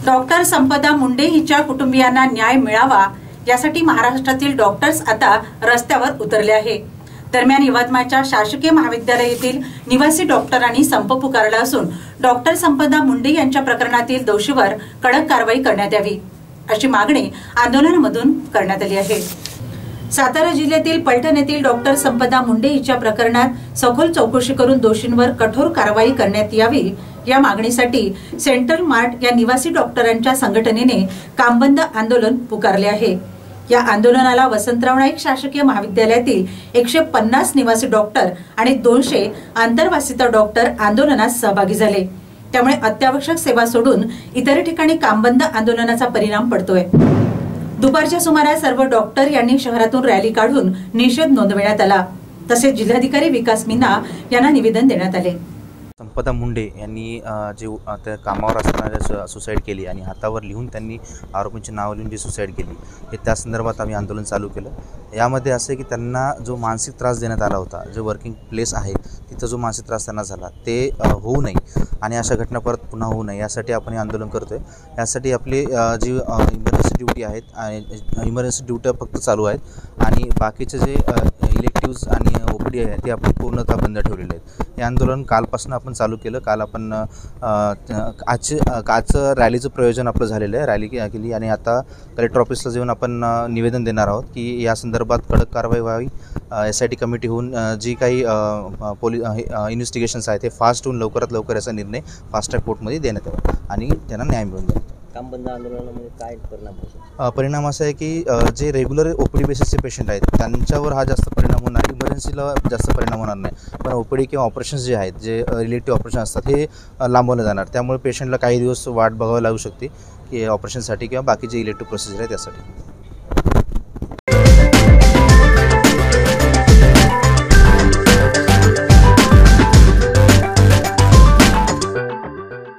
Doctor संपदा मुंडे हिच्या कुटुंबियांना न्याय मिळावा यासाठी महाराष्ट्रातील डॉक्टर्स आता रस्त्यावर उतरले आहे। दरम्यान यवतमाळच्या शासकीय महाविद्यालय येथील निवासी डॉक्टरांनी संप पुकारला असून डॉक्टर संपदा मुंडे यांच्या प्रकरणातील दोषीवर कडक कारवाई करण्यात यावी अशी मागणी आंदोलनामधून करण्यात आली आहे। सातारा जिल्ह्यातील पलटण येथील डॉक्टर संपदा मुंडे हिच्या प्रकरणात सखोल चौकशी करून दोषींवर कठोर कारवाई करण्यात यावी या मागणीसाठी सेंट्रल मार्ट या निवासी डॉक्टरांच्या संघटनेने कामबंद आंदोलन पुकारले आहे। या आंदोलनाला वसंतराव नाईक शासकीय महाविद्यालयातील 150 निवासी डॉक्टर आणि 200 आंतरवासित डॉक्टर आंदोलनात सहभागी झाले। त्यामुळे अत्यावश्यक सेवा सोडून इतर ठिकाणी कामबंद आंदोलनाचा परिणाम पडतोय। दुपारच्या सुमारास सर्व डॉक्टर यांनी शहरातून रॅली काढून निषेध नोंदवण्यात आला। तसेच जिल्हाधिकारी विकास मीना यांना निवेदन देण्यात आले। संपदा मुंडे यांनी जे त्या कामावर असताना सुसाईड केली आणि हातावर लिहून त्यांनी आरोपींची नाव लिहून जी सुसाईड केली हे त्या संदर्भात आम्ही आंदोलन चालू केलं। यामध्ये असं की त्यांना जो मानसिक त्रास देण्यात आला होता, जो वर्किंग प्लेस आहे तिथं जो मानसिक त्रास त्यांना झाला ते होऊ नये आणि अशा घटना परत पुन्हा होऊ नये यासाठी आपण हे आंदोलन करतोय। यासाठी आपली जी इमर्जन्सी ड्युटी आहेत, इमर्जन्सी ड्युट्या फक्त चालू आहेत आणि बाकीचे जे इलेक्टिव्स आणि ओपीडी आहे ते आपण पूर्णतः बंद ठेवलेले आहेत। हे आंदोलन कालपासून आपण चालू केलं। काल आपण आजचं रॅलीचं प्रयोजन आपलं झालेलं आहे, रॅली केली आणि आता कलेक्टर ऑफिसला जाऊन आपण निवेदन देणार आहोत की या संदर्भात कडक कारवाई व्हावी। SIT कमिटी होऊन जी काही इन्व्हेस्टिगेशन्स आहेत ते फास्ट होऊन लवकरात लवकर याचा निर्णय फास्ट ट्रॅक कोर्टमध्ये देण्यात यावा आणि त्यांना न्याय मिळून द्यावा। कामबंद आंदोलनामध्ये काय परिणाम होतो? परिणाम असा आहे की जे रेग्युलर OPD बेसिसचे पेशंट आहेत त्यांच्यावर हा जास्त परिणाम होणार, इमर्जन्सीला जास्त परिणाम होणार नाही, पण OPD किंवा ऑपरेशन्स जे आहेत, जे रिलेटिव्ह ऑपरेशन असतात हे लांबवलं जाणार। त्यामुळे पेशंटला काही दिवस वाट बघावी लागू शकते की ऑपरेशनसाठी किंवा बाकी जे इलेक्टिव्ह प्रोसिजर आहे त्यासाठी।